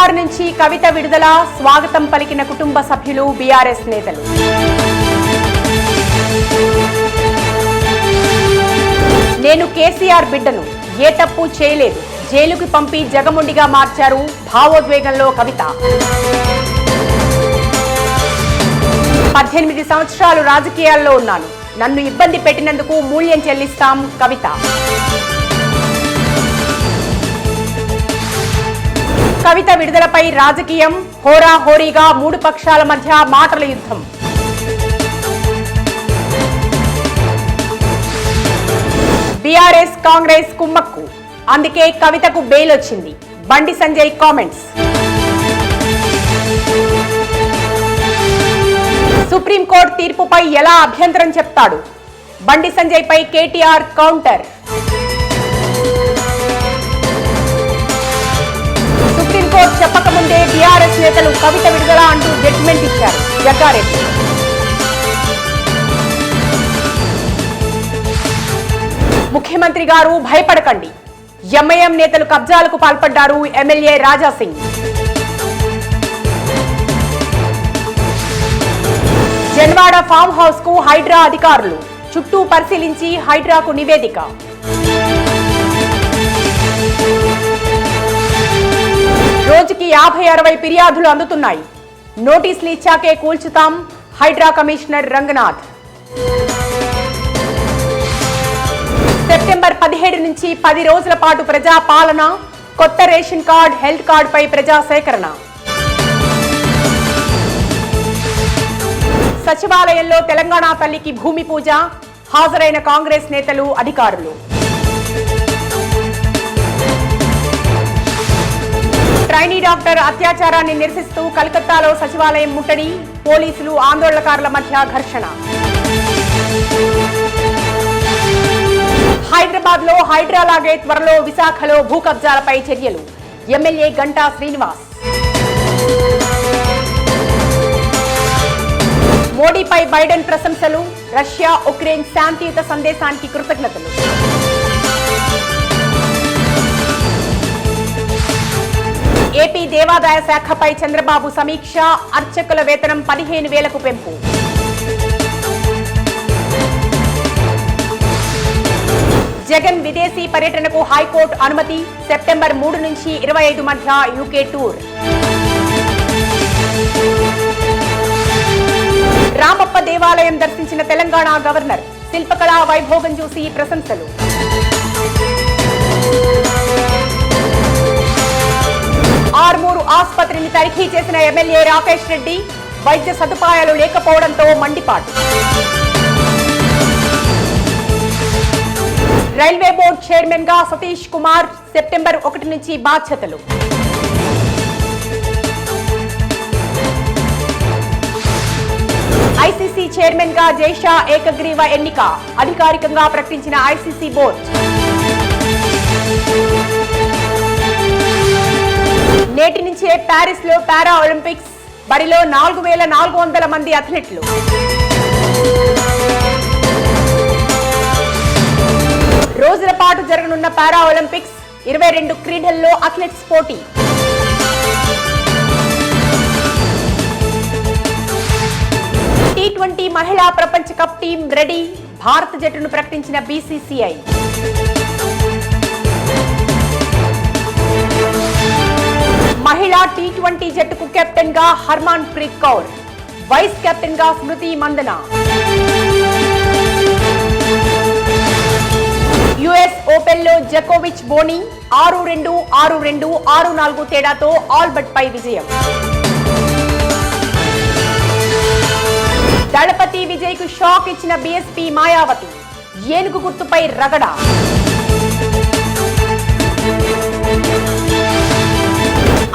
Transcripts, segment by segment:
కేటీఆర్ నుంచి కవిత విడుదల స్వాగతం పలికిన కుటుంబ సభ్యులు బీఆర్ఎస్ నేతలు. నేను కేసీఆర్ బిడ్డను, ఏ తప్పు చేయలేదు, జైలుకి పంపి జగముండిగా మార్చారు భావోద్వేగంలో కవిత. 18 సంవత్సరాలు రాజకీయాల్లో ఉన్నాను, నన్ను ఇబ్బంది పెట్టినందుకు మూల్యం చెల్లిస్తాం కవిత. కవిత విడుదలపై రాజకీయం హోరాహోరీగా 3 పక్షాల మధ్య మాటల యుద్ధం. బీఆర్ఎస్ కాంగ్రెస్ కుమ్మక్కు, అందుకే కవితకు బెయిల్ వచ్చింది. బండి సంజయ్ కామెంట్స్. సుప్రీంకోర్టు తీర్పుపై ఎలా అభ్యంతరం చెప్తాడు? బండి సంజయ్ పై కేటీఆర్ కౌంటర్. సుప్రీంకోర్టు చెప్పకముందే బీఆర్ఎస్ నేతలు కవిత విడుదల అంటూ జడ్జిమెంట్ ఇచ్చారు జగ్గారెడ్డి. ముఖ్యమంత్రి గారు భయపడకండి, ఎంఐఎం నేతలు కబ్జాలకు పాల్పడ్డారు MLA Raja Singh. Janwada farm house కు హైడ్రా అధికారులు, చుట్టూ పరిశీలించి హైడ్రాకు నివేదిక. రోజుకి 50-60 ఫిర్యాదులు అందుతున్నాయి, నోటీసులు ఇచ్చాకే కూల్చుతాం హైడ్రా కమిషనర్ రంగనాథ్. సెప్టెంబర్ 17 నుంచి 10 రోజుల పాటు ప్రజా పాలన, కొత్త రేషన్ కార్డ్, హెల్త్ కార్డ్ పై ప్రజా సేకరణ. సచివాలయంలో తెలంగాణ తల్లికి భూమి పూజ, హాజరైన కాంగ్రెస్ నేతలు, అధికారులు. ట్రైనీ డాక్టర్ అత్యాచారాన్ని నిరసిస్తూ కలకత్తాలో సచివాలయం ముట్టడి, పోలీసులు ఆందోళనకారుల మధ్య ఘర్షణ. హైదరాబాద్ లో హైడ్రా లాగే త్వరలో విశాఖలో భూ కబ్జాలపై చర్యలు, ఎమ్మెల్యే గంటా శ్రీనివాస్. మోడీపై బైడెన్ ప్రశంసలు, రష్యా ఉక్రెయిన్ శాంతియుత సందేశానికి కృతజ్ఞతలు. ఏపీ దేవాదాయ శాఖపై చంద్రబాబు సమీక్ష, అర్చకుల వేతనం 15,000కు పెంపు. జగన్ విదేశీ పర్యటనకు హైకోర్టు అనుమతి, సెప్టెంబర్ 3 నుంచి 25 మధ్య యూకే టూర్. రామప్ప దేవాలయం దర్శించిన తెలంగాణ గవర్నర్, శిల్పకళా వైభోగం చూసి ప్రశంసలు. ఆర్మూరు ఆసుపత్రిని తనిఖీ చేసిన ఎమ్మెల్యే రాకేష్ రెడ్డి, వైద్య సదుపాయాలు లేకపోవడంతో మండిపాటు. రైల్వే బోర్డు చైర్మన్ గా సతీష్ కుమార్, సెప్టెంబర్ 1 నుంచి బాధ్యతలు. ఐసీసీ చైర్మన్ గా జైషా ఏకగ్రీవ ఎన్నిక, అధికారికంగా ప్రకటించిన ఐసీసీ బోర్డు. నేటి నుంచే ప్యారిస్ లో పారా ఒలింపిక్స్, బరిలో 4,400 మంది అథ్లెట్లు. రోజుల పాటు జరగనున్న పారా ఒలింపిక్స్, 22 క్రీడల్లో అథ్లెట్స్ పోటీ. T20 మహిళా ప్రపంచ కప్ టీం రెడీ, భారత జట్టును ప్రకటించిన బీసీసీఐ. మహిళా T20 జట్టుకు కెప్టెన్ గా హర్మన్ ప్రీత్ కౌర్, వైస్ కెప్టెన్ గా స్మృతి మందన. యుఎస్ ఓపెన్ లో జకోవిచ్ బోనీ 6-2, 6-2, 6-4 తేడాతో ఆల్బర్ట్ పై విజయం. దళపతి విజయ్ కు షాక్ ఇచ్చిన బీఎస్పీ మాయావతి, ఏనుగు గుర్తుపై రగడ.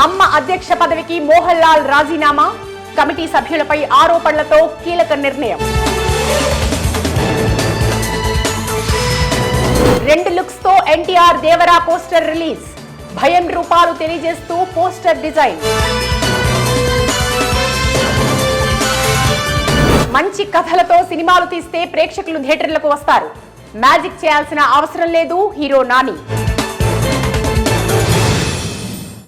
అమ్మ అధ్యక్ష పదవికి మోహన్ లాల్ రాజీనామా, కమిటీ సభ్యులపై ఆరోపణలతో కీలక నిర్ణయం. 2 లుక్స్ తో ఎన్టీఆర్ దేవరా పోస్టర్ రిలీజ్, భయం రూపాలు తెలియజేస్తూ పోస్టర్ డిజైన్. మంచి కథలతో సినిమాలు తీస్తే ప్రేక్షకులు థియేటర్లకు వస్తారు, మ్యాజిక్ చేయాల్సిన అవసరం లేదు హీరో నాని.